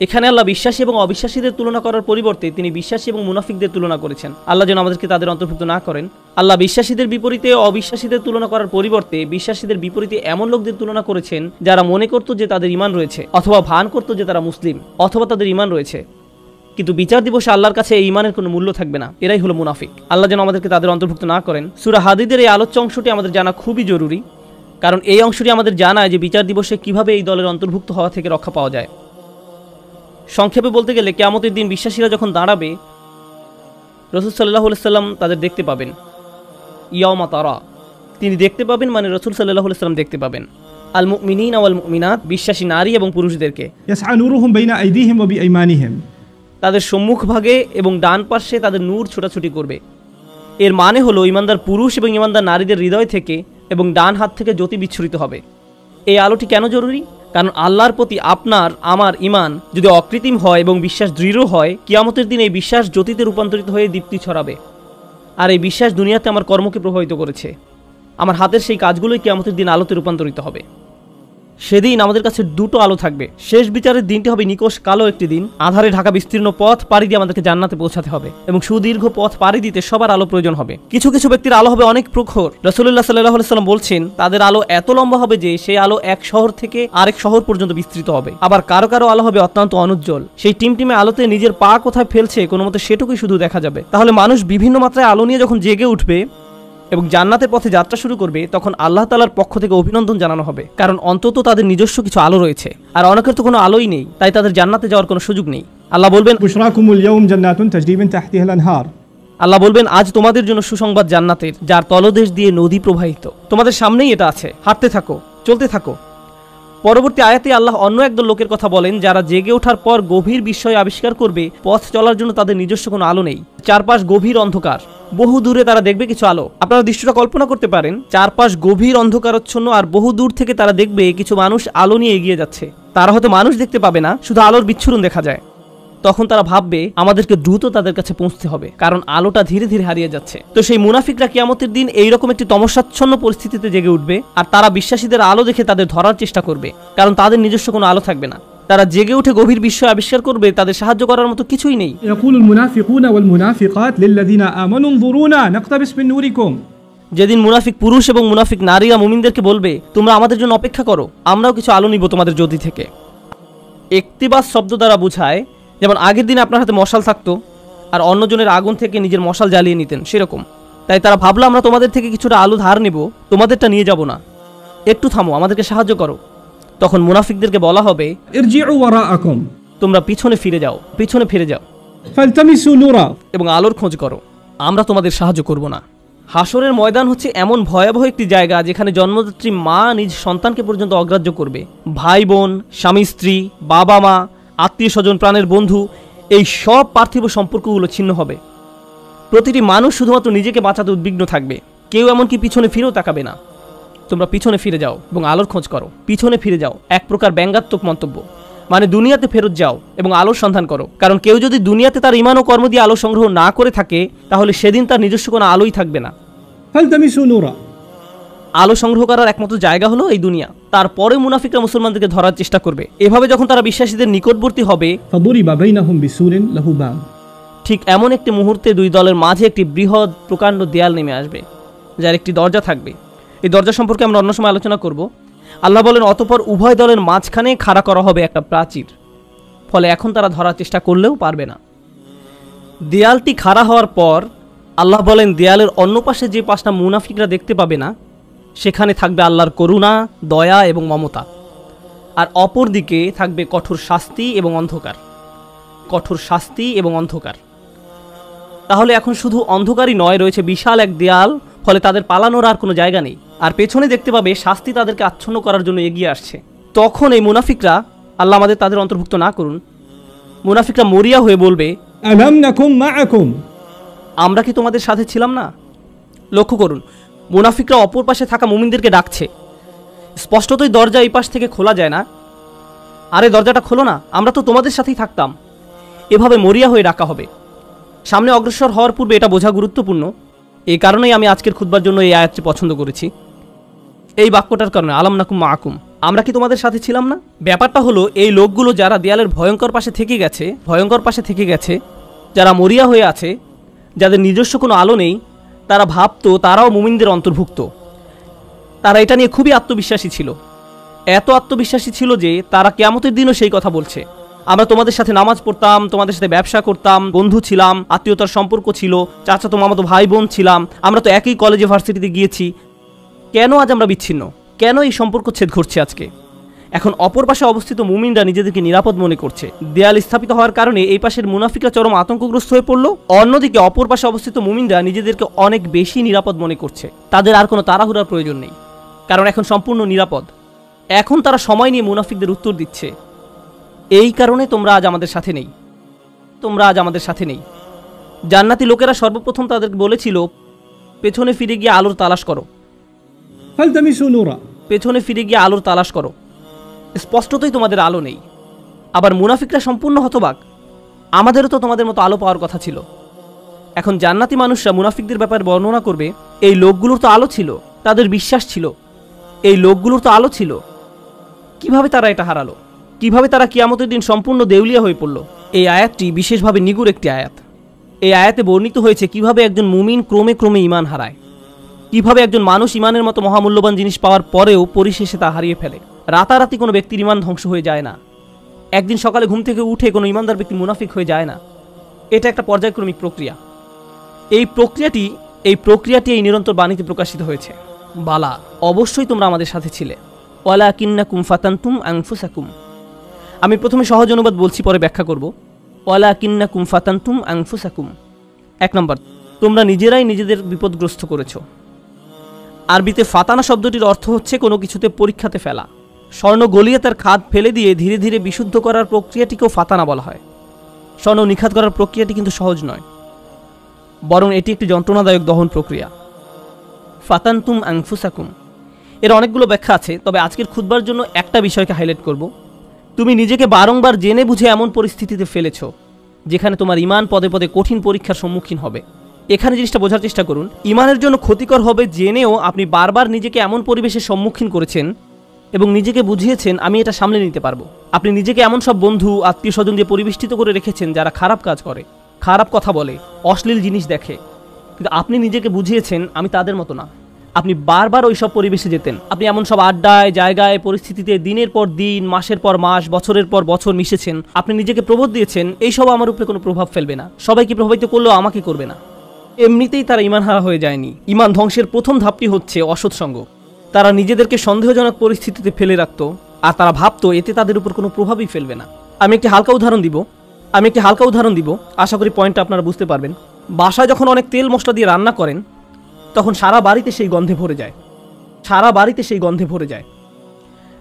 এখানে আল্লাহ বিশ্বাসী এবং অবিশ্বাসীদের তুলনা করার পরিবর্তে তিনি বিশ্বাসী এবং মুনাফিকদের তুলনা করেছেন। আল্লাহ যেন আমাদেরকে তাদের অন্তর্ভুক্ত না করেন। আল্লাহ বিশ্বাসীদের বিপরীতে অবিশ্বাসীদের তুলনা করার পরিবর্তে বিশ্বাসীদের বিপরীতে এমন লোকদের তুলনা করেছেন যারা মনে করত যে তাদের ঈমান রয়েছে, অথবা ভান করত যে তারা মুসলিম, অথবা তাদের ঈমান রয়েছে, কিন্তু বিচার দিবসে আল্লাহর কাছে এই ঈমানের কোনো মূল্য থাকবে না। এরাই হলো মুনাফিক। আল্লাহ যেন আমাদেরকে তাদের অন্তর্ভুক্ত না করেন। সূরা হাদীদের এই আলোচ্য অংশটি আমাদের জানা খুবই জরুরি, কারণ এই অংশটি আমাদের জানায় যে বিচার দিবসে কিভাবে এই দলের অন্তর্ভুক্ত হওয়া থেকে রক্ষা পাওয়া যায়। সংক্ষেপে বলতে গেলে কিয়ামতের দিন বিশ্বাসীরা যখন দাঁড়াবে, রাসূল সাল্লাল্লাহু আলাইহি সাল্লাম তাদের দেখতে পাবেন। ইয়াউমা তারা, তিনি দেখতে পাবেন মানে রাসূল সাল্লাল্লাহু আলাইহি সাল্লাম দেখতে পাবেন আল মুমিনিনা ওয়াল মুমিনাত, বিশ্বাসী নারী এবং পুরুষদেরকে। ইয়াসআ নূরুহুম বাইনা আইদিহিম ওয়া বিআইমানিহিম, তাদের সম্মুখভাগে এবং ডান পাশে তাদের নূর ছোটাছুটি করবে। এর মানে হলো ঈমানদার পুরুষ এবং ঈমানদার নারীদের হৃদয় থেকে এবং ডান হাত থেকে জ্যোতি বিচ্ছুরিত হবে। এই আলোটি কেন জরুরি? কারণ আল্লাহর প্রতি আপনার আমার ঈমান যদি অকৃত্রিম হয় এবং বিশ্বাস দৃঢ় হয়, কিয়ামতের দিন এই বিশ্বাস জ্যোতিতে রূপান্তরিত হয়ে দীপ্তি ছড়াবে। আর এই বিশ্বাস দুনিয়াতে আমার কর্মকে প্রভাবিত করেছে। আমার হাতের সেই কাজগুলোই কিয়ামতের দিন আলোতে রূপান্তরিত হবে। সেদিন আমাদের কাছে দুটো আলো থাকবে। শেষ বিচারের দিনটি হবে নিকষ কালো একটি দিন। আধারে ঢাকা বিস্তীর্ণ পথ পাড়ি দিয়ে আমাদেরকে জান্নাতে পৌঁছাতে হবে এবং সুদীর্ঘ পথ পাড়ি দিতে সবার আলো প্রয়োজন হবে। কিছু কিছু ব্যক্তির আলো হবে অনেক প্রখর। রাসূলুল্লাহ সাল্লাল্লাহু আলাইহি সাল্লাম বলছেন তাদের আলো এত লম্বা হবে যে সেই আলো এক শহর থেকে আরেক শহর পর্যন্ত বিস্তৃত হবে। আবার কারো কারো আলো হবে অত্যন্ত অনুজ্জ্বল। সেই টিমটিমে আলোতে নিজের পা কোথায় ফেলছে কোনো মতে সেটুকুই শুধু দেখা যাবে। তাহলে মানুষ বিভিন্ন মাত্রায় আলো নিয়ে যখন জেগে উঠবে এবং জান্নাতের পথে যাত্রা শুরু করবে, তখন আল্লাহ তাআলার পক্ষ থেকে অভিনন্দন জানানো হবে, কারণ অন্তত তাদের নিজস্ব কিছু আলো রয়েছে। আর অনেকের তো কোনো আলোই নেই, তাই তাদের জান্নাতে যাওয়ার কোনো সুযোগ নেই। আল্লাহ বলবেন, বুশরাকুমুল ইয়াউম জান্নাতুন তাজরি মিন তাহতিহাল আনহার, আল্লাহ বলবেন আজ তোমাদের জন্য সুসংবাদ জান্নাতের, যার তলদেশ দিয়ে নদী প্রবাহিত। তোমাদের সামনেই এটা আছে, হাঁটতে থাকো, চলতে থাকো। পরবর্তী আয়াতে আল্লাহ অন্য একদল লোকের কথা বলেন যারা জেগে ওঠার পর গভীর বিস্ময় আবিষ্কার করবে পথ চলার জন্য তাদের নিজস্ব কোনো আলো নেই। চারপাশ গভীর অন্ধকার, বহু দূরে তারা দেখবে কিছু আলো। আপনারা দৃশ্যটা কল্পনা করতে পারেন, চারপাশ গভীর অন্ধকারচ্ছন্ন আর বহু দূর থেকে তারা দেখবে কিছু মানুষ আলো নিয়ে এগিয়ে যাচ্ছে। তারা হয়তো মানুষ দেখতে পাবে না, শুধু আলোর বিচ্ছুরণ দেখা যায়। তখন তারা ভাববে আমাদেরকে দ্রুত তাদের কাছে পৌঁছতে হবে, কারণ আলোটা ধীরে ধীরে হারিয়ে যাচ্ছে। তো সেই মুনাফিকরা কিয়ামতের দিন এইরকম একটি তমসাচ্ছন্ন পরিস্থিতিতে জেগে উঠবে, আর তারা বিশ্বাসীদের আলো দেখে তাদের ধরার চেষ্টা করবে, কারণ তাদের নিজস্ব কোনো আলো থাকবে না। তারা জেগে উঠে গভীর বিস্ময় আবিষ্কার করবে তাদের সাহায্য করার মতো কিছুই নেই। ইয়াকুলুল মুনাফিকুনা ওয়াল মুনাফিকাত লিল্লাযিনা আমানু নজুরুনা নাকতাবিস মিন নূরিকুম, যেদিন মুনাফিক পুরুষ এবং মুনাফিক নারীরা মুমিনদেরকে বলবে তোমরা আমাদের জন্য অপেক্ষা করো, আমরাও কিছু আলো নিব তোমাদের জ্যোতি থেকে। ইকতিবাস শব্দ দ্বারা বোঝায় যেমন আগের দিন আপনার হাতে মশাল থাকতো আর অন্যজনের আগুন থেকে নিজের মশাল জ্বালিয়ে নিতেন, সেরকম। তাই তারা ভাবলো আমরা তোমাদের থেকে কিছুটা আলো ধার নেব, তোমাদেরটা নিয়ে যাব না, একটু থামো, আমাদেরকে সাহায্য করো। তখন মুনাফিকদেরকে বলা হবে ইরজিউ ওয়ারাআকুম, তোমরা পিছনে ফিরে যাও, পিছনে ফিরে যাও ফালতামিসু নূরা, এবং আলোর খোঁজ করো, আমরা তোমাদের সাহায্য করব না। হাসরের ময়দান হচ্ছে এমন ভয়াবহ একটি জায়গা যেখানে জন্মদাত্রী মা নিজ সন্তানকে পর্যন্ত অগ্রাহ্য করবে। ভাই বোন, স্বামী স্ত্রী, বাবা মা, আত্মীয় স্বজন, প্রাণের বন্ধু, এই সব পার্থিব সম্পর্কগুলো ছিন্ন হবে। প্রতিটি মানুষ শুধুমাত্র নিজেকে বাঁচাতে উদ্বিগ্ন থাকবে, কেউ এমনকি পিছনে ফিরেও তাকাবে না। তোমরা পিছনে ফিরে যাও এবং আলোর খোঁজ করো, পিছনে ফিরে যাও এক প্রকার ব্যঙ্গাত্মক মন্তব্য, মানে দুনিয়াতে ফেরত যাও এবং আলোর সন্ধান করো। কারণ কেউ যদি দুনিয়াতে তার ঈমান ও কর্ম দিয়ে আলো সংগ্রহ না করে থাকে, তাহলে সেদিন তার নিজস্ব কোনো আলোই থাকবে না। ফালতামিসু নূরা, আলো সংগ্রহ করার একমাত্র জায়গা হলো এই দুনিয়া। তারপরে মুনাফিকরা মুসলমানদেরকে ধরার চেষ্টা করবে। এভাবে যখন তারা বিশ্বাসীদের নিকটবর্তী হবে, ফাদুরিবা বাইনাহুম বিসুরিন লাহু বাব, ঠিক এমন একটি মুহূর্তে দুই দলের মাঝে একটি বৃহৎ প্রকাণ্ড দেয়াল নেমে আসবে, যার একটি দরজা থাকবে। এই দরজা সম্পর্কে আমরা অন্য সময় আলোচনা করব। আল্লাহ বলেন অতঃপর উভয় দলের মাঝখানে খাড়া করা হবে একটা প্রাচীর, ফলে এখন তারা ধরার চেষ্টা করলেও পারবে না। দেয়ালটি খাড়া হওয়ার পর আল্লাহ বলেন দেয়ালের অন্য পাশে যে পাশটা মুনাফিকরা দেখতে পাবে না, সেখানে থাকবে আল্লাহর করুণা, দয়া এবং মমতা, আর অপর দিকে থাকবে কঠোর শাস্তি এবং অন্ধকার। কঠোর শাস্তি এবং অন্ধকার। তাহলে এখন শুধু অন্ধকারই নয়, রয়েছে বিশাল এক দেয়াল, ফলে তাদের পালানোর আর কোনো জায়গা নেই। আর পেছনে দেখতে পাবে শাস্তি তাদেরকে আচ্ছন্ন করার জন্য এগিয়ে আসছে। তখন এই মুনাফিকরা, আল্লাহ আমাদের তাদের অন্তর্ভুক্ত না করুন, মুনাফিকরা মরিয়া হয়ে বলবে আলাম নাকুম মাআকুম, আমরা কি তোমাদের সাথে ছিলাম না? লক্ষ্য করুন, মুনাফিকরা অপর পাশে থাকা মুমিনদেরকে ডাকছে। স্পষ্টতই দরজা এই পাশ থেকে খোলা যায় না। আরে দরজাটা খোলো না, আমরা তো তোমাদের সাথেই থাকতাম। এভাবে মরিয়া হয়ে ডাকা হবে। সামনে অগ্রসর হওয়ার পূর্বে এটা বোঝা গুরুত্বপূর্ণ। এই কারণেই আমি আজকের খুতবার জন্য এই আয়াতটি পছন্দ করেছি। এই বাক্যটার কারণে, আলাম নাকুম মাআকুম, আমরা কি তোমাদের সাথে ছিলাম না? ব্যাপারটা হলো এই লোকগুলো যারা দেয়ালের ভয়ঙ্কর পাশে থেকে গেছে, যারা মরিয়া হয়ে আছে, যাদের নিজস্ব কোনো আলো নেই, তারা ভাবতো তারাও মুমিনদের অন্তর্ভুক্ত। তারা এটা নিয়ে খুবই আত্মবিশ্বাসী ছিল, এত আত্মবিশ্বাসী ছিল যে তারা কিয়ামতের দিনও সেই কথা বলছে, আমরা তোমাদের সাথে নামাজ পড়তাম, তোমাদের সাথে ব্যবসা করতাম, বন্ধু ছিলাম, আত্মীয়তার সম্পর্ক ছিল, চাচাতো মামাতো ভাই বোন ছিলাম, আমরা তো একই কলেজে ভার্সিটিতে গিয়েছি, কেন আজ আমরা বিচ্ছিন্ন? কেন এই সম্পর্ক ছেদ ঘটছে আজকে? এখন অপর পাশে অবস্থিত মুমিনরা নিজেদেরকে নিরাপদ মনে করছে, দেয়াল স্থাপিত হওয়ার কারণে এই পাশের মুনাফিকরা চরম আতঙ্কগ্রস্ত হয়ে পড়লো। অন্যদিকে অপর পাশে অবস্থিত মুমিনরা নিজেদেরকে অনেক বেশি নিরাপদ মনে করছে, তাদের আর কোনো তাড়াহুড়ার প্রয়োজন নেই, কারণ এখন সম্পূর্ণ নিরাপদ। এখন তারা সময় নিয়ে মুনাফিকদের উত্তর দিচ্ছে, এই কারণে তোমরা আজ আমাদের সাথে নেই। জান্নাতি লোকেরা সর্বপ্রথম তাদেরকে বলেছিল, পেছনে ফিরে গিয়ে আলোর তালাশ করো, فالتمسوا نورا। পেছনে ফিরে গিয়ে আলোর তালাশ করো, স্পষ্টতই তোমাদের আলো নেই। আবার মুনাফিকরা সম্পূর্ণ হতবাক, আমাদেরও তো তোমাদের মতো আলো পাওয়ার কথা ছিল। এখন জান্নাতি মানুষরা মুনাফিকদের ব্যাপারে বর্ণনা করবে, এই লোকগুলোর তো আলো ছিল, তাদের বিশ্বাস ছিল, এই লোকগুলোর তো আলো ছিল, কিভাবে তারা এটা হারালো? কিভাবে তারা কিয়ামতের দিন সম্পূর্ণ দেউলিয়া হয়ে পড়ল? এই আয়াতটি বিশেষভাবে নিগুড় একটি আয়াত। এই আয়াতে বর্ণিত হয়েছে কিভাবে একজন মুমিন ক্রমে ক্রমে ঈমান হারায়, কিভাবে একজন মানুষ ঈমানের মতো মহামূল্যবান জিনিস পাওয়ার পরেও পরিশেষে তা হারিয়ে ফেলে। রাতারাতি কোনো ব্যক্তির ঈমান ধ্বংস হয়ে যায় না, একদিন সকালে ঘুম থেকে উঠে কোনো ঈমানদার ব্যক্তি মুনাফিক হয়ে যায় না। এটা একটা পর্যায়ক্রমিক প্রক্রিয়া। এই প্রক্রিয়াটি এই নিরন্তর বাণীতে প্রকাশিত হয়েছে, বালা অবশ্যই তোমরা আমাদের সাথে ছিলে, ওয়ালাকিন্নাকুম ফাতানতুম আনফুসাকুম। আমি প্রথমে সহজ অনুবাদ বলছি, পরে ব্যাখ্যা করব। ওয়ালাকিন্নাকুম ফাতানতুম আনফুসাকুম। 1 নম্বর, তোমরা নিজেরাই নিজেদের বিপদগ্রস্ত করেছো। আরবিতে ফাতানা শব্দটির অর্থ হচ্ছে কোনো কিছুতে পরীক্ষাতে ফেলা। স্বর্ণ গলিয়ে তার খাদ ফেলে দিয়ে ধীরে ধীরে বিশুদ্ধ করার প্রক্রিয়াটিকেও ফাতানা বলা হয়। স্বর্ণ নিখাত করার প্রক্রিয়াটি কিন্তু সহজ নয়, বরং এটি একটি যন্ত্রণাদায়ক দহন প্রক্রিয়া। ফাতানতুম আনফুসাকুম এর অনেকগুলো ব্যাখ্যা আছে, তবে আজকের খুতবার জন্য একটা বিষয়কে হাইলাইট করব। তুমি নিজেকে বারংবার জেনে বুঝে এমন পরিস্থিতিতে ফেলেছ যেখানে তোমার ঈমান পদে পদে কঠিন পরীক্ষার সম্মুখীন হবে। এখানে জিনিসটা বোঝার চেষ্টা করুন, ঈমানের জন্য ক্ষতিকর হবে জেনেও আপনি বারবার নিজেকে এমন পরিবেশের সম্মুখীন করেছেন এবং নিজেকে বুঝিয়েছেন আমি এটা সামলে নিতে পারবো। আপনি নিজেকে এমন সব বন্ধু আত্মীয় স্বজন দিয়ে পরিবেষ্টিত করে রেখেছেন যারা খারাপ কাজ করে, খারাপ কথা বলে, অশ্লীল জিনিস দেখে, কিন্তু আপনি নিজেকে বুঝিয়েছেন আমি তাদের মতো না। আপনি বারবার ওই সব পরিবেশে যেতেন, আপনি এমন সব আড্ডায়, জায়গায়, পরিস্থিতিতে দিনের পর দিন, মাসের পর মাস, বছরের পর বছর মিশেছেন। আপনি নিজেকে প্রবোধ দিয়েছেন এইসব আমার উপরে কোনো প্রভাব ফেলবে না, সবাইকে প্রভাবিত করলেও আমাকে করবে না। এমনিতেই তারা ঈমান হারা হয়ে যায়নি। ঈমান ধ্বংসের প্রথম ধাপটি হচ্ছে অসৎসঙ্গ। তারা নিজেদেরকে সন্দেহজনক পরিস্থিতিতে ফেলে রাখত, আর তারা ভাবতো এতে তাদের উপর কোনো প্রভাবই ফেলবে না। আমি একটি হালকা উদাহরণ দিব, আশা করি পয়েন্টটা আপনারা বুঝতে পারবেন। বাসায় যখন অনেক তেল মশলা দিয়ে রান্না করেন, তখন সারা বাড়িতে সেই গন্ধে ভরে যায়।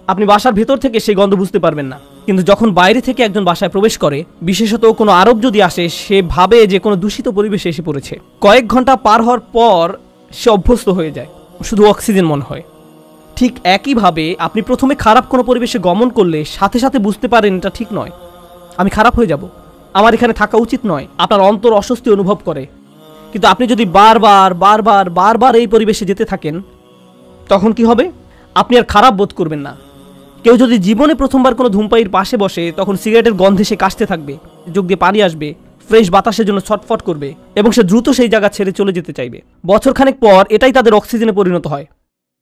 আপনি বাসার ভেতর থেকে সেই গন্ধ বুঝতে পারবেন না, কিন্তু যখন বাইরে থেকে একজন বাসায় প্রবেশ করে, বিশেষত কোনো আরব যদি আসে, সে ভাবে যে কোনো দূষিত পরিবেশে এসে পড়েছে। কয়েক ঘন্টা পার হওয়ার পর সে অভ্যস্ত হয়ে যায়, শুধু অক্সিজেন মনে হয়। ঠিক একইভাবে আপনি প্রথমে খারাপ কোনো পরিবেশে গমন করলে সাথে সাথে বুঝতে পারেন এটা ঠিক নয়, আমি খারাপ হয়ে যাব, আমার এখানে থাকা উচিত নয়। আপনার অন্তর অস্বস্তি অনুভব করে। কিন্তু আপনি যদি বারবার এই পরিবেশে যেতে থাকেন, তখন কি হবে? আপনি আর খারাপ বোধ করবেন না। কেউ যদি জীবনে প্রথমবার কোনো ধূমপায়ীর পাশে বসে, তখন সিগারেটের গন্ধে সে কাশতে থাকবে, চোখ দিয়ে পানি আসবে, ফ্রেশ বাতাসের জন্য ছটফট করবে এবং সে দ্রুত সেই জায়গা ছেড়ে চলে যেতে চাইবে। বছরখানেক পর এটাই তাদের অক্সিজেনে পরিণত হয়।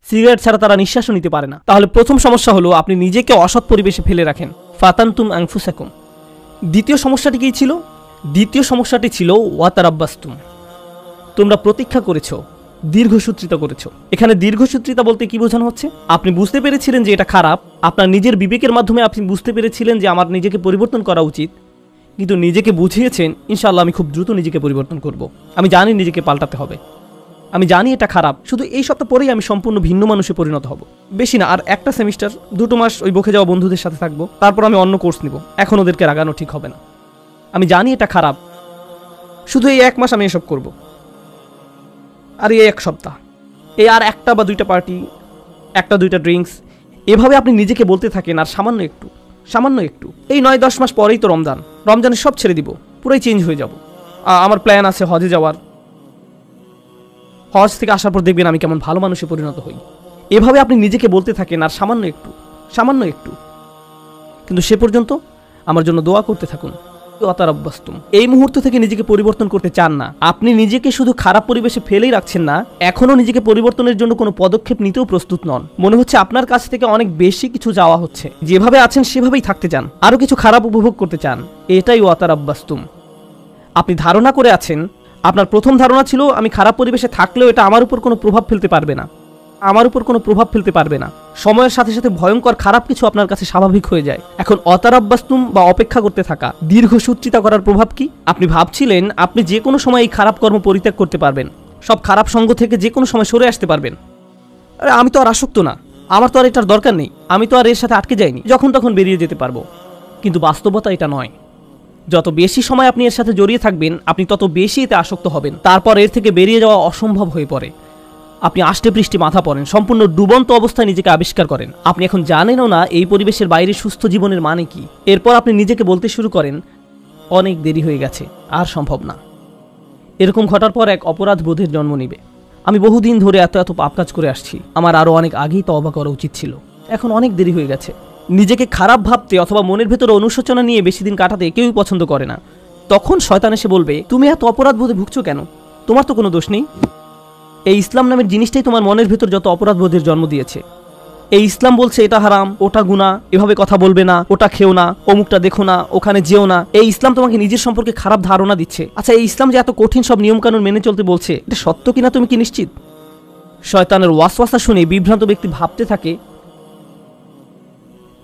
সিগারেট ছাড়া তারা নিঃশ্বাসও নিতে পারে না। তাহলে প্রথম সমস্যা হলো আপনি নিজেকে অসৎ পরিবেশে ফেলে রাখেন। ফাতানতুম আনফুসাকুম। দ্বিতীয় সমস্যাটি কি ছিল? দ্বিতীয় সমস্যাটি ছিল ওয়াতারাব্বাসতুম। তোমরা প্রতীক্ষা করেছো, দীর্ঘসূত্রিতা করেছো। এখানে দীর্ঘসূত্রিতা বলতে কি বোঝানো হচ্ছে? আপনি বুঝতে পেরেছিলেন যে এটা খারাপ, আপনার নিজের বিবেকের মাধ্যমে আপনি বুঝতে পেরেছিলেন যে আমার নিজেকে পরিবর্তন করা উচিত, কিন্তু নিজেকে বুঝিয়েছেন ইনশাআল্লাহ আমি খুব দ্রুত নিজেকে পরিবর্তন করব, আমি জানি নিজেকে পাল্টাতে হবে, আমি জানি এটা খারাপ, শুধু এই সপ্তাহ পরেই আমি সম্পূর্ণ ভিন্ন মানুষে পরিণত হব। বেশি না, আর একটা সেমিস্টার 2 মাস ওই বকে যাওয়া বন্ধুদের সাথে থাকবো, তারপর আমি অন্য কোর্স নিব। এখন ওদেরকে রাগানো ঠিক হবে না, আমি জানি এটা খারাপ, শুধু এই 1 মাস আমি এসব করব। আর এই 1 সপ্তাহ, এই আর 1টা বা 2টা পার্টি, 1টা 2টা ড্রিঙ্কস, এভাবে আপনি নিজেকে বলতে থাকেন। আর সামান্য একটু এই 9-10 মাস পরেই তো রমজানে সব ছেড়ে দিব, পুরাই চেঞ্জ হয়ে যাব। আমার প্ল্যান আছে হজে যাওয়ার, হজ থেকে আসার পর দেখবেন আমি কেমন ভালো মানুষে পরিণত হই। এভাবে আপনি নিজেকে বলতে থাকেন। আর সামান্য সামান্য একটু। কিন্তু সে পর্যন্ত আমার জন্য দোয়া করতে থাকুন। ওয়াতারাব্বাসতুম। এই মুহূর্ত থেকে নিজেকে পরিবর্তন করতে চান না, আপনি নিজেকে শুধু খারাপ পরিবেশে ফেলেই রাখছেন না, এখনো নিজেকে পরিবর্তনের জন্য কোনো পদক্ষেপ নিতেও প্রস্তুত নন। মনে হচ্ছে আপনার কাছ থেকে অনেক বেশি কিছু চাওয়া হচ্ছে। যেভাবে আছেন সেভাবেই থাকতে চান, আরো কিছু খারাপ উপভোগ করতে চান। এটাই ওয়াতারাব্বাসতুম। আপনি ধারণা করে আছেন, আপনার প্রথম ধারণা ছিল আমি খারাপ পরিবেশে থাকলেও এটা আমার উপর কোনো প্রভাব ফেলতে পারবে না, আমার উপর কোনো প্রভাব ফেলতে পারবে না। সময়ের সাথে সাথে ভয়ঙ্কর খারাপ কিছু আপনার কাছে স্বাভাবিক হয়ে যায়। এখন অতারাব্বাস্তুম বা অপেক্ষা করতে থাকা, দীর্ঘ সুচিন্তা করার প্রভাব কি? আপনি ভাবছিলেন আপনি যে কোনো সময় এই খারাপ কর্ম পরিত্যাগ করতে পারবেন, সব খারাপ সঙ্গ থেকে যে কোনো সময় সরে আসতে পারবেন। আরে আমি তো আর আসক্ত না, আমার তো আর এটার দরকার নেই, আমি তো আর এর সাথে আটকে যাইনি, যখন তখন বেরিয়ে যেতে পারবো। কিন্তু বাস্তবতা এটা নয়। যত বেশি সময় আপনি এর সাথে জড়িয়ে থাকবেন, আপনি তত বেশি এতে আসক্ত হবেন। তারপর এর থেকে বেরিয়ে যাওয়া অসম্ভব হয়ে পড়ে। আপনি আষ্টে পৃষ্ঠে মাথা পড়েন, সম্পূর্ণ ডুবন্ত অবস্থায় নিজেকে আবিষ্কার করেন। আপনি এখন জানেনও না এই পরিবেশের বাইরে সুস্থ জীবনের মানে কি। এরপর আপনি নিজেকে বলতে শুরু করেন, অনেক দেরি হয়ে গেছে, আর সম্ভব না। এরকম ঘটার পর এক অপরাধ বোধের জন্ম নিবে। আমি বহুদিন ধরে এত পাপ কাজ করে আসছি, আমার আরও অনেক আগেই তওবা করা উচিত ছিল, এখন অনেক দেরি হয়ে গেছে। নিজেকে খারাপ ভাবতে অথবা মনের ভেতরে অনুশোচনা নিয়ে বেশি দিন কাটাতে কেউই পছন্দ করে না। তখন শয়তান এসে বলবে, তুমি এত অপরাধ বোধে ভুগছো কেন? তোমার তো কোনো দোষ নেই। এই ইসলাম নামের জিনিসটাই তোমার মনের ভেতর যত অপরাধ বোধের জন্ম দিয়েছে। এই ইসলাম বলছে এটা হারাম, ওটা গুনাহ, এভাবে কথা বলবে না, ওটা খেও না, অমুকটা দেখো না, ওখানে যেও না। এই ইসলাম তোমাকে নিজের সম্পর্কে খারাপ ধারণা দিচ্ছে। আচ্ছা, এই ইসলাম যে এত কঠিন সব নিয়মকানুন মেনে চলতে বলছে, এটা সত্য কিনা তুমি কি নিশ্চিত? শয়তানের ওয়াসওয়াসা শুনে বিভ্রান্ত ব্যক্তি ভাবতে থাকে,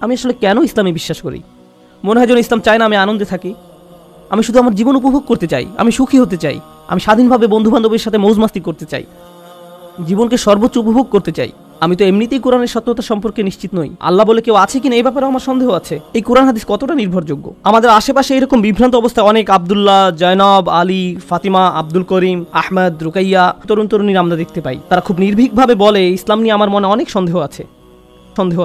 আমি আসলে কেন ইসলামে বিশ্বাস করি? মনে হয় যেন ইসলাম চায় না আমি আনন্দে থাকি। আমি শুধু আমার জীবন উপভোগ করতে চাই, আমি সুখী হতে চাই, আমি স্বাধীনভাবে বন্ধুবান্ধবের সাথে মৌজ মাস্তি করতে চাই, জীবনকে সর্বোচ্চ উপভোগ করতে চাই। আমি তো এমনিতেই কোরআনের সত্যতা সম্পর্কে নিশ্চিত নই। আল্লাহ বলে কেউ আছে কিনা এই ব্যাপারে আমার সন্দেহ আছে। এই কোরআন হাদিস কতটা নির্ভরযোগ্য? আমাদের আশেপাশে এরকম বিভ্রান্ত অবস্থায় অনেক আব্দুল্লাহ, জয়নব, আলী, ফাতিমা, আব্দুল করিম, আহমদ, রুকাইয়া, তরুণ তরুণীর আমরা দেখতে পাই। তারা খুব নির্ভীকভাবে বলে, ইসলাম নিয়ে আমার মনে অনেক সন্দেহ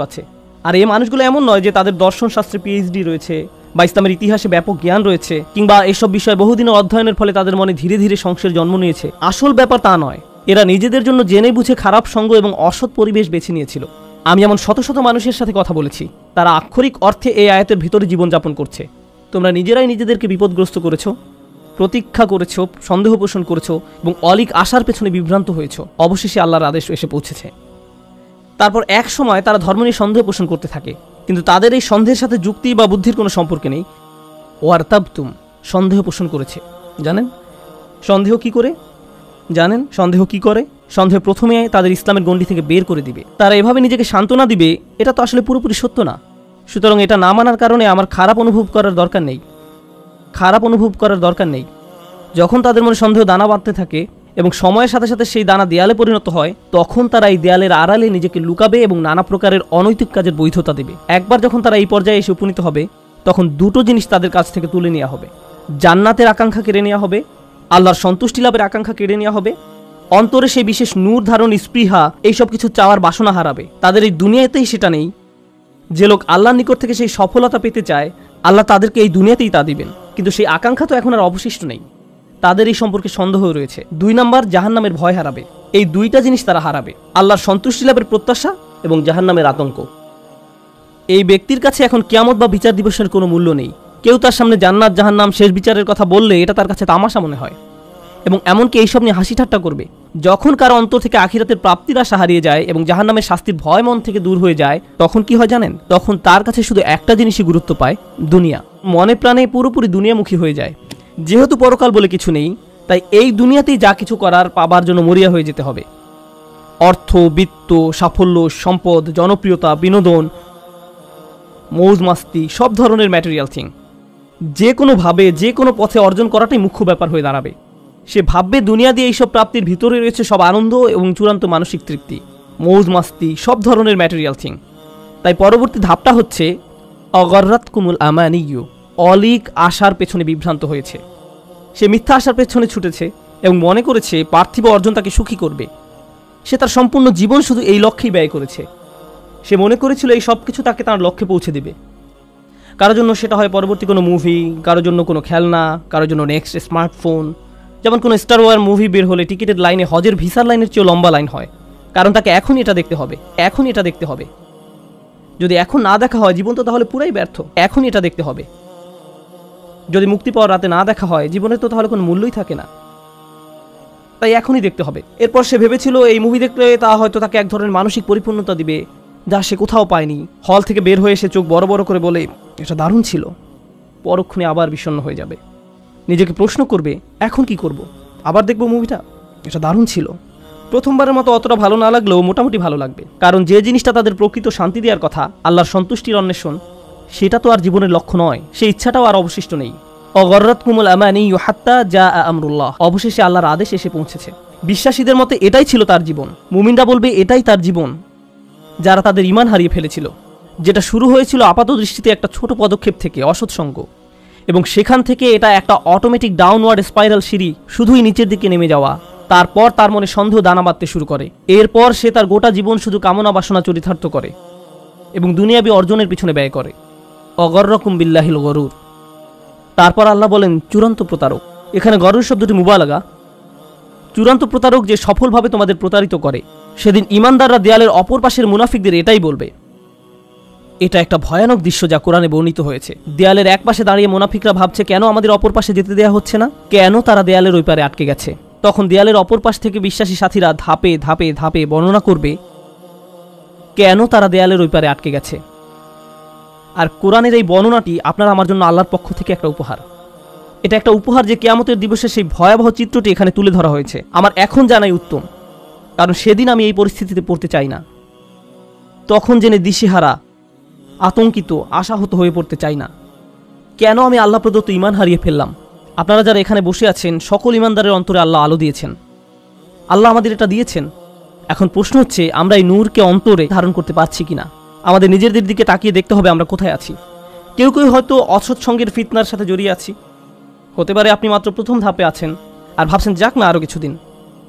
আছে। আর এই মানুষগুলো এমন নয় যে তাদের দর্শন শাস্ত্রে পিএইচডি রয়েছে বা ইসলামের ইতিহাসে ব্যাপক জ্ঞান রয়েছে, কিংবা এসব বিষয়ে বহুদিনের অধ্যয়নের ফলে তাদের মনে ধীরে ধীরে সংশয়ের জন্ম নিয়েছে। আসল ব্যাপার তা নয়। এরা নিজেদের জন্য জেনে বুঝে খারাপ সঙ্গ এবং অসৎ পরিবেশ বেছে নিয়েছিল। আমি এমন শত শত মানুষের সাথে কথা বলেছি, তারা আক্ষরিক অর্থে এই আয়াতের ভিতরে জীবনযাপন করছে। তোমরা নিজেরাই নিজেদেরকে বিপদগ্রস্ত করেছো, প্রতীক্ষা করেছো, সন্দেহ পোষণ করেছো এবং অলিক আশার পেছনে বিভ্রান্ত হয়েছো। অবশেষে আল্লাহর আদেশ এসে পৌঁছেছে। তারপর এক সময় তারা ধর্ম নিয়ে সন্দেহ পোষণ করতে থাকে, কিন্তু তাদের এই সন্দেহের সাথে যুক্তি বা বুদ্ধির কোনো সম্পর্ক নেই। ওয়ারতাবতুম, সন্দেহ পোষণ করেছে। জানেন সন্দেহ কি করে? সন্দেহ প্রথমে তাদের ইসলামের গণ্ডি থেকে বের করে দিবে। তারা এভাবে নিজেকে সান্ত্বনা দিবে, এটা তো আসলে পুরোপুরি সত্য না। সুতরাং এটা না মানার কারণে আমার খারাপ অনুভব করার দরকার নেই। যখন তাদের মনে সন্দেহ দানা বাঁধতে থাকে এবং সময়ের সাথে সাথে সেই দানা দেয়ালে পরিণত হয়, তখন তারা এই দেয়ালের আড়ালে নিজেকে লুকাবে এবং নানা প্রকারের অনৈতিক কাজের বৈধতা দেবে। একবার যখন তারা এই পর্যায়ে এসে উপনীত হবে, তখন দুটো জিনিস তাদের কাছ থেকে তুলে নেওয়া হবে। জান্নাতের আকাঙ্ক্ষা কেড়ে নেওয়া হবে, আল্লাহর সন্তুষ্টি লাভের আকাঙ্ক্ষা কেড়ে নেওয়া হবে। অন্তরে সেই বিশেষ নূর ধারণ, স্পৃহা, এইসব কিছু চাওয়ার বাসনা হারাবে। তাদের এই দুনিয়াতেই সেটা নেই। যে লোক আল্লাহর নিকট থেকে সেই সফলতা পেতে চায়, আল্লাহ তাদেরকে এই দুনিয়াতেই তা দিবেন, কিন্তু সেই আকাঙ্ক্ষা তো এখন আর অবশিষ্ট নেই। তাদের এই সম্পর্কে সন্দেহ রয়েছে। 2 নাম্বার, জাহান্নামের ভয় হারাবে। এই দুইটা জিনিস তারা হারাবে, আল্লাহর সন্তুষ্টি লাভের প্রত্যাশা এবং জাহান্নামের আতঙ্ক। এই ব্যক্তির কাছে এখন কিয়ামত বা বিচার দিবসের কোনো মূল্য নেই। কেউ তার সামনে জান্নাত, জাহান্নাম, শেষ বিচারের কথা বললে এটা তার কাছে তামাশা মনে হয় এবং এমনকি এইসব নিয়ে হাসি ঠাট্টা করবে। যখন কারো অন্তর থেকে আখিরাতের প্রাপ্তির আশা হারিয়ে যায় এবং জাহান্নামের শাস্তির ভয় মন থেকে দূর হয়ে যায়, তখন কি হয় জানেন? তখন তার কাছে শুধু একটা জিনিসই গুরুত্ব পায়, দুনিয়া। মনে প্রাণে পুরোপুরি দুনিয়ামুখী হয়ে যায়। যেহেতু পরকাল বলে কিছু নেই, তাই এই দুনিয়াতেই যা কিছু করার পাবার জন্য মরিয়া হয়ে যেতে হবে। অর্থ, বিত্ত, সাফল্য, সম্পদ, জনপ্রিয়তা, বিনোদন, মৌজ মাস্তি, সব ধরনের ম্যাটেরিয়াল থিং যে কোনোভাবে যে কোনো পথে অর্জন করাটাই মুখ্য ব্যাপার হয়ে দাঁড়াবে। সে ভাববে দুনিয়া দিয়ে এইসব প্রাপ্তির ভিতরে রয়েছে সব আনন্দ এবং চূড়ান্ত মানসিক তৃপ্তি, মৌজ মাস্তি, সব ধরনের ম্যাটেরিয়াল থিং। তাই পরবর্তী ধাপটা হচ্ছে অগররাতকুমুল আমানিয়্যু, অলিক আশার পেছনে বিভ্রান্ত হয়েছে। সে মিথ্যা আশার পেছনে ছুটেছে এবং মনে করেছে পার্থিব অর্জন তাকে সুখী করবে। সে তার সম্পূর্ণ জীবন শুধু এই লক্ষ্যেই ব্যয় করেছে। সে মনে করেছিল এই সব কিছু তাকে তার লক্ষ্যে পৌঁছে দেবে। কারোর জন্য সেটা হয় পরবর্তী কোনো মুভি, কারোর জন্য কোনো খেলনা, কারোর জন্য নেক্সট স্মার্টফোন। যেমন কোনো স্টার ওয়ার মুভি বের হলে টিকিটের লাইনে হজের ভিসার লাইনের চেয়েও লম্বা লাইন হয়, কারণ তাকে এখনই এটা দেখতে হবে। যদি এখন না দেখা হয় জীবন তো তাহলে পুরাই ব্যর্থ, এখনই এটা দেখতে হবে। যদি মুক্তি পাওয়ার রাতে না দেখা হয় জীবনের তো তাহলে কোনো মূল্যই থাকে না, তাই এখনই দেখতে হবে। এরপর সে ভেবেছিল এই মুভি দেখলে তা হয়তো তাকে এক ধরনের মানসিক পরিপূর্ণতা দিবে, যা সে কোথাও পায়নি। হল থেকে বের হয়ে সে চোখ বড় বড় করে বলে, এটা দারুণ ছিল। পরক্ষণে আবার বিষণ্ণ হয়ে যাবে, নিজেকে প্রশ্ন করবে, এখন কি করব, আবার দেখব মুভিটা, এটা দারুণ ছিল। প্রথমবারের মতো অতটা ভালো না লাগলেও মোটামুটি ভালো লাগবে, কারণ যে জিনিসটা তাদের প্রকৃত শান্তি দেওয়ার কথা, আল্লাহর সন্তুষ্টির অন্বেষণ, সেটা তো আর জীবনের লক্ষ্য নয়, সেই ইচ্ছাটাও আর অবশিষ্ট নেই। অগররাতকুমুল আমানিয়্যু হাত্তা জাআ আমরুল্লাহ, অবশেষে আল্লাহর আদেশ এসে পৌঁছেছে। বিশ্বাসীদের মতে এটাই ছিল তার জীবন। মুমিনরা বলবে এটাই তার জীবন, যারা তাদের ঈমান হারিয়ে ফেলেছিল, যেটা শুরু হয়েছিল আপাত দৃষ্টিতে একটা ছোট পদক্ষেপ থেকে, অসৎসঙ্গ, এবং সেখান থেকে এটা একটা অটোমেটিক ডাউনওয়ার্ড স্পাইরাল সিঁড়ি, শুধুই নিচের দিকে নেমে যাওয়া। তারপর তার মনে সন্দেহ দানা বাঁধতে শুরু করে। এরপর সে তার গোটা জীবন শুধু কামনা বাসনা চরিতার্থ করে এবং দুনিয়াবী অর্জনের পিছনে ব্যয় করে। অগররকুম বিল্লাহিল গরুর। তারপর আল্লাহ বলেন চূড়ান্ত প্রতারক। এখানে গরুর শব্দটি মুবালাগা। চূড়ান্ত প্রতারক যে সফলভাবে তোমাদের প্রতারিত করে, সেদিন ইমানদাররা দেয়ালের অপর পাশের মুনাফিকদের এটাই বলবে। এটা একটা ভয়ানক দৃশ্য যা কোরআনে বর্ণিত হয়েছে। দেয়ালের এক পাশে দাঁড়িয়ে মুনাফিকরা ভাবছে কেন আমাদের অপর পাশে যেতে দেওয়া হচ্ছে না, কেন তারা দেয়ালের ওই পারে আটকে গেছে। তখন দেয়ালের অপর পাশ থেকে বিশ্বাসী সাথীরা ধাপে ধাপে ধাপে বর্ণনা করবে কেন তারা দেয়ালের ওই পারে আটকে গেছে। আর কোরআনের এই বর্ণনাটি আপনার আমার জন্য আল্লাহর পক্ষ থেকে একটা উপহার। এটা একটা উপহার যে কিয়ামতের দিবসে সেই ভয়াবহ চিত্রটি এখানে তুলে ধরা হয়েছে। আমার এখন জানাই উত্তম, কারণ সেদিন আমি এই পরিস্থিতিতে পড়তে চাই না। তখন জেনে দিশেহারা, আতঙ্কিত, আশাহত হয়ে পড়তে চাই না। কেন আমি আল্লাহ প্রদত্ত ঈমান হারিয়ে ফেললাম। আপনারা যারা এখানে বসে আছেন, সকল ঈমানদারের অন্তরে আল্লাহ আলো দিয়েছেন। আল্লাহ আমাদের এটা দিয়েছেন। এখন প্রশ্ন হচ্ছে আমরা এই নূরকে অন্তরে ধারণ করতে পারছি কিনা। আমাদের নিজেদের দিকে তাকিয়ে দেখতে হবে আমরা কোথায় আছি। কেউ কেউ হয়তো অসৎ সঙ্গের ফিতনার সাথে জড়িয়ে আছি। হতে পারে আপনি মাত্র প্রথম ধাপে আছেন আর ভাবছেন যাক না আরও কিছুদিন।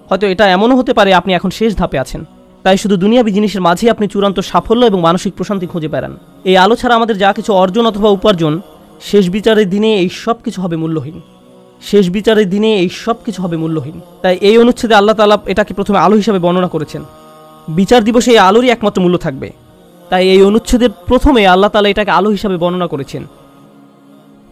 হয়তো এটা এমনও হতে পারে আপনি এখন শেষ ধাপে আছেন, তাই শুধু দুনিয়াবী জিনিসের মাঝে আপনি চূড়ান্ত সাফল্য এবং মানসিক প্রশান্তি খুঁজে বেড়ান। এই আলো ছাড়া আমাদের যা কিছু অর্জন অথবা উপার্জন, শেষ বিচারের দিনে এই সব কিছু হবে মূল্যহীন। শেষ বিচারের দিনে এই সব কিছু হবে মূল্যহীন। তাই এই অনুচ্ছেদে আল্লাহ তাআলা এটাকে প্রথমে আলো হিসাবে বর্ণনা করেছেন। বিচার দিবসে এই আলোরই একমাত্র মূল্য থাকবে। তাই এই অনুচ্ছেদের প্রথমে আল্লাহ তাআলা এটাকে আলো হিসাবে বর্ণনা করেছেন।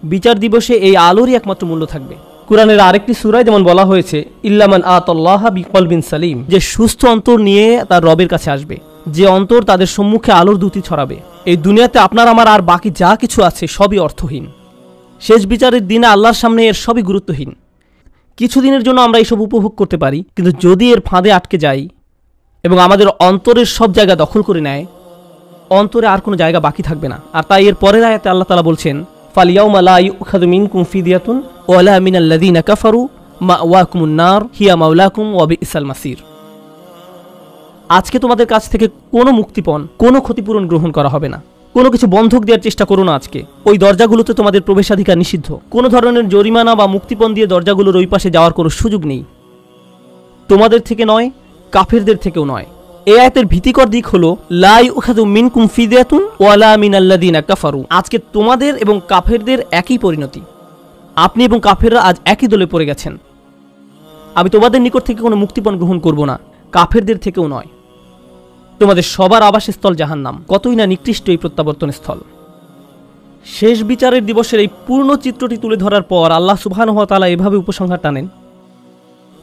বিচার দিবসে এই আলোরই একমাত্র মূল্য থাকবে। কুরআনের আরেকটি সূরায় যেমন বলা হয়েছে ইল্লামান আতাল্লাহা বিকলবিন সালিম, যে সুস্থ অন্তর নিয়ে তার রবের কাছে আসবে, যে অন্তর তাদের সম্মুখে আলোর দ্যুতি ছড়াবে। এই দুনিয়াতে আপনার আমার আর বাকি যা কিছু আছে সবই অর্থহীন। শেষ বিচারের দিনে আল্লাহর সামনে এর সবই গুরুত্বহীন। কিছুদিনের জন্য আমরা এইসব উপভোগ করতে পারি, কিন্তু যদি এর ফাঁদে আটকে যাই এবং আমাদের অন্তরের সব জায়গা দখল করে নেয়, অন্তরে আর কোনো জায়গা বাকি থাকবে না। আর তাই এর পরের আয়াতে আল্লাহ তাআলা বলছেন ফালিয়াউমা লা ইউখাযু মিনকুম ফিদিয়াতুন ওয়ালা মিনাল্লাযীনা কাফারু মাওয়াকুমুন নার হিয়া মাওলাকুম ওয়া বিসাল মাসির। আজকে তোমাদের কাছ থেকে কোনো মুক্তিপণ, কোনো ক্ষতিপূরণ গ্রহণ করা হবে না। কোনো কিছু বন্ধক দেওয়ার চেষ্টা করো না। আজকে ওই দরজাগুলোতে তোমাদের প্রবেশাধিকার নিষিদ্ধ। কোনো ধরনের জরিমানা বা মুক্তিপণ দিয়ে দরজাগুলোর ওই পাশে যাওয়ার কোনো সুযোগ নেই। তোমাদের থেকে নয়, কাফেরদের থেকেও নয়। এই আয়াতের ভীতিকর দিক হলো লা ইউখাযু মিনকুম ফিদিয়াতুন ওয়ালা মিনাল্লাযীনা কাফারু। আজকে তোমাদের এবং কাফেরদের একই পরিণতি। আপনি এবং কাফেররা আজ একই দলে পড়ে গেছেন। আমি তোমাদের নিকট থেকে কোনো মুক্তিপণ গ্রহণ করব না, কাফেরদের থেকেও নয়। তোমাদের সবার আবাসস্থল জাহান্নাম। কতই না নিকৃষ্ট এই প্রত্যাবর্তন স্থল। শেষ বিচারের দিবসের এই পূর্ণ চিত্রটি তুলে ধরার পর আল্লাহ সুবহানাহু ওয়া তাআলা এভাবে উপসংহার টানেন।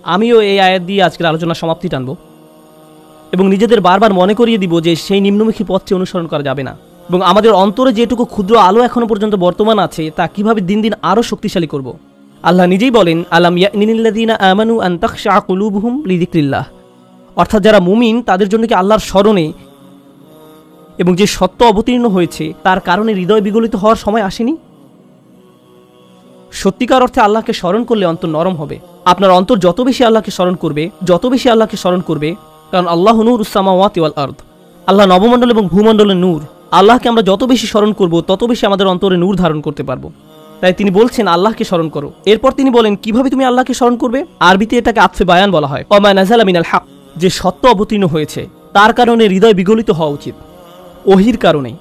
আমিও এই আয়াত দিয়ে আজকের আলোচনা সমাপ্তি টানব এবং নিজেদের বারবার মনে করিয়ে দিব যে সেই নিম্নমুখী পথটি অনুসরণ করা যাবে না, এবং আমাদের অন্তরে যেটুকু ক্ষুদ্র আলো এখনো পর্যন্ত বর্তমান আছে তা কিভাবে দিন দিন আরও শক্তিশালী করব। আল্লাহ নিজেই বলেন আলাম ইয়ানিল্লাযীনা আমানু আন তাখশা কুলুবুহুম লিযিকরিল্লাহ, অর্থাৎ যারা মুমিন তাদের জন্য কি আল্লাহর স্মরণে এবং যে সত্য অবতীর্ণ হয়েছে তার কারণে হৃদয় বিগলিত হওয়ার সময় আসেনি। সত্যিকার অর্থে আল্লাহকে স্মরণ করলে অন্তর নরম হবে। আপনার অন্তর যত বেশি আল্লাহকে স্মরণ করবে, যত বেশি আল্লাহকে স্মরণ করবে, কারণ আল্লাহ নূরুস সামাওয়াতি ওয়াল আরদ, আল্লাহ নবমণ্ডল এবং ভূমণ্ডলের নূর। আল্লাহকে আমরা যত বেশি স্মরণ করব তত বেশি আমাদের অন্তরে নূর ধারণ করতে পারবো। তাই তিনি বলছেন আল্লাহকে স্মরণ করো। এরপর তিনি বলেন কিভাবে তুমি আল্লাহকে স্মরণ করবে। আরবিতে এটাকে আতফে বায়ান বলা হয়। ওমা নাযালা মিনাল হক, যে সত্য অবতীর্ণ হয়েছে তার কারণে হৃদয় বিগলিত হওয়া উচিত। ওহির কারণে,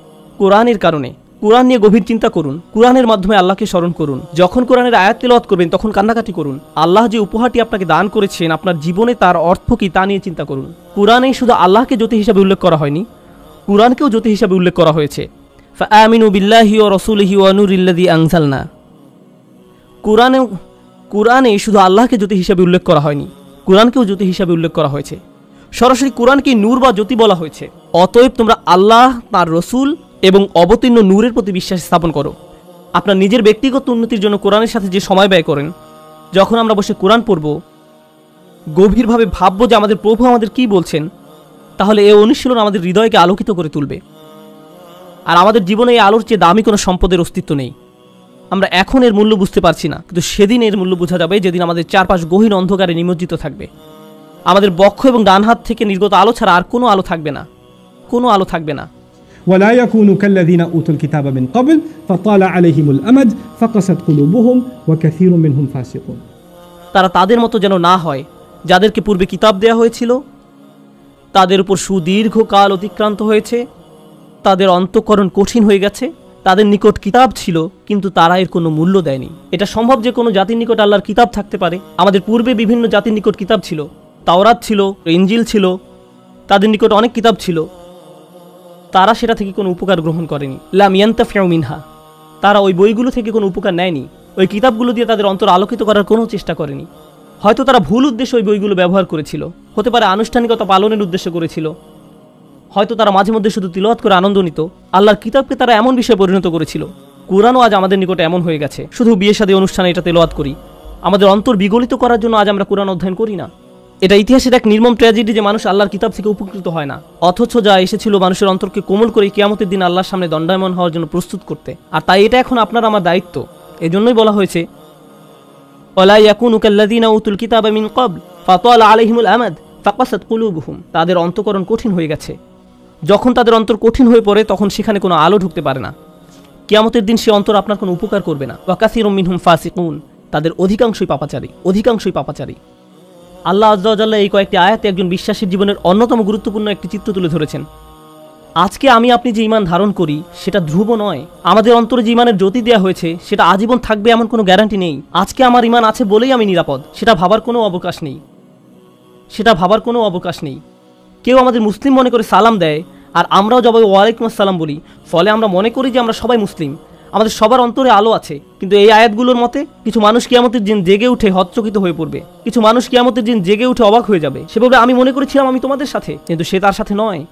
কোরআনের কারণে। কোরআন নিয়ে গভীর চিন্তা করুন, কোরআনের মাধ্যমে আল্লাহকে স্মরণ করুন। যখন কোরআনের আয়াত তেলাওয়াত করবেন তখন কান্নাকাটি করুন। আল্লাহ যে উপহারটি আপনাকে দান করেছেন আপনার জীবনে তার অর্থ কি তা নিয়ে চিন্তা করুন। কোরআনে শুধু আল্লাহকে জ্যোতি হিসাবে উল্লেখ করা হয়নি, কুরআনকেও জ্যোতি হিসাবে উল্লেখ করা হয়েছে। ফাআমিনু বিল্লাহি ওয়া রাসূলিহি ওয়া নূরিল্লাযী আনজালনা। কুরআনে শুধু আল্লাহকে জ্যোতি হিসাবে উল্লেখ করা হয়নি, কুরআনকেও জ্যোতি হিসাবে উল্লেখ করা হয়েছে। সরাসরি কুরআনকে নূর বা জ্যোতি বলা হয়েছে। অতএব তোমরা আল্লাহ, তার রসুল এবং অবতীর্ণ নূরের প্রতি বিশ্বাস স্থাপন করো। আপনার নিজের ব্যক্তিগত উন্নতির জন্য কোরআনের সাথে যে সময় ব্যয় করেন, যখন আমরা বসে কোরআন পড়ব, গভীরভাবে ভাববো যে আমাদের প্রভু আমাদের কি বলছেন, তাহলে এই অনুশীলন আমাদের হৃদয়কে আলোকিত করে তুলবে। আর আমাদের জীবনে এই আলোর চেয়ে দামি কোনো সম্পদের অস্তিত্ব নেই। আমরা এখন এর মূল্য বুঝতে পারছি না, কিন্তু সেদিন এর মূল্য বোঝা যাবে যেদিন আমাদের চারপাশ গহীন অন্ধকারে নিমজ্জিত থাকবে। আমাদের বক্ষ এবং ডান হাত থেকে নির্গত আলো ছাড়া আর কোনো আলো থাকবে না, কোনো আলো থাকবে না। ولا يكونوا كالذين أوتوا الكتاب من قبل فطال عليهم الأمد فقست قلوبهم وكثير منهم فاسقون। তারা তাদের মতো যেন না হয় যাদেরকে পূর্বে কিতাব দেয়া হয়েছিল, তাদের উপর সুদীর্ঘ কাল অতিক্রান্ত হয়েছে, তাদের অন্তঃকরণ কঠিন হয়ে গেছে। তাদের নিকট কিতাব ছিল কিন্তু তারা এর কোনো মূল্য দেয়নি। এটা সম্ভব যে কোনো জাতির নিকট আল্লাহর কিতাব থাকতে পারে। আমাদের পূর্বে বিভিন্ন জাতির নিকট কিতাব ছিল, তাওরাত ছিল, ইনজিল ছিল, তাদের নিকট অনেক কিতাব ছিল। তারা সেটা থেকে কোনো উপকার গ্রহণ করেনি। লাম ইয়ান্তাফিউ মিনহা, তারা ওই বইগুলো থেকে কোনো উপকার নেয়নি। ওই কিতাবগুলো দিয়ে তাদের অন্তর আলোকিত করার কোনো চেষ্টা করেনি। হয়তো তারা ভুল উদ্দেশ্যে ওই বইগুলো ব্যবহার করেছিল, হতে পারে আনুষ্ঠানিকতা পালনের উদ্দেশ্য করেছিল, হয়তো তারা মাঝে মধ্যে শুধু তিলাওয়াত করে আনন্দ নিত। আল্লাহর কিতাবকে তারা এমন বিষয়ে পরিণত করেছিল। কুরআনও আজ আমাদের নিকটে এমন হয়ে গেছে, শুধু বিয়ে শাদী অনুষ্ঠানে এটা তেলাওয়াত করি। আমাদের অন্তর বিগলিত করার জন্য আজ আমরা কুরআন অধ্যয়ন করি না। এটা ইতিহাসের এক নির্মম ট্র্যাজেডি যে মানুষ আল্লাহর কিতাব থেকে উপকৃত হয় না, অথচ যা এসেছিল মানুষের অন্তরকে কোমল করে কিয়ামতের দিন আল্লাহর সামনে দণ্ডায়মান হওয়ার জন্য প্রস্তুত করতে। আর তাই এটা এখন আপনার আমার দায়িত্ব। এজন্যই বলা হয়েছে ওয়ালা ইয়াকুনু কাল্লাযীনা উতুল কিতাবা মিন ক্বাবল ফাতালা আলাইহিমুল আমাদ ফাকাসাত কুলুবুহুম। তাদের অন্তঃকরণ কঠিন হয়ে গেছে। যখন তাদের অন্তর কঠিন হয়ে পড়ে তখন সেখানে কোনো আলো ঢুকতে পারে না। কিয়ামতের দিন সে অন্তর আপনার কোনো উপকার করবে না। ওয়া কাসীরুম মিনহুম ফাসিকুন, তাদের অধিকাংশই পাপাচারী। আল্লাহ আযজা ওয়া জাল্লা এই কয়েকটি আয়াতে একজন বিশ্বাসীর জীবনের অন্যতম গুরুত্বপূর্ণ একটি চিত্র তুলে ধরেছেন। আজকে আমি আপনি যে ঈমান ধারণ করি সেটা ধ্রুব নয়। আমাদের অন্তরে যে ঈমানের জ্যোতি দেওয়া হয়েছে সেটা আজীবন থাকবে এমন কোনো গ্যারান্টি নেই। আজকে আমার ঈমান আছে বলেই আমি নিরাপদ, সেটা ভাবার কোনো অবকাশ নেই। কেউ আমাদের মুসলিম মনে করে সালাম দেয় আর আমরাও জবাবে ওয়ালাইকুম আসসালাম বলি, ফলে আমরা মনে করি যে আমরা সবাই মুসলিম, আমাদের সবার অন্তরে আলো আছে। কিন্তু এই আয়াতগুলোর মতে কিছু মানুষ কিয়ামতের দিন জেগে উঠে হতচকিত হয়ে পড়বে, কিছু মানুষ কিয়ামতের দিন জেগে উঠে অবাক হয়ে যাবে। সে বলবে আমি মনে করেছিলাম আমি তোমাদের সাথে, কিন্তু সে তার সাথে নয়।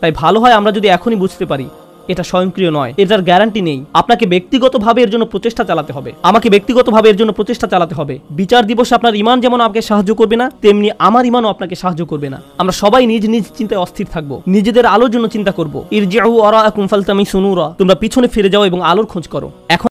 তাই ভালো হয় আমরা যদি এখনই বুঝতে পারি এটা স্বয়ংক্রিয় নয়, এটার গ্যারান্টি নেই। আপনাকে ব্যক্তিগতভাবে এর জন্য প্রচেষ্টা চালাতে হবে, আমাকে ব্যক্তিগতভাবে এর জন্য প্রচেষ্টা চালাতে হবে। বিচার দিবসে আপনার ঈমান যেমন আপনাকে সাহায্য করবে না, তেমনি আমার ঈমানও আপনাকে সাহায্য করবে না। আমরা সবাই নিজ নিজ চিন্তায় অস্থির থাকবো, নিজেদের আলোর জন্য চিন্তা করবো। ইরজিউ ওয়ারাআকুম ফালতামিসু নূরা, তোমরা পিছনে ফিরে যাও এবং আলোর খোঁজ করো। এখন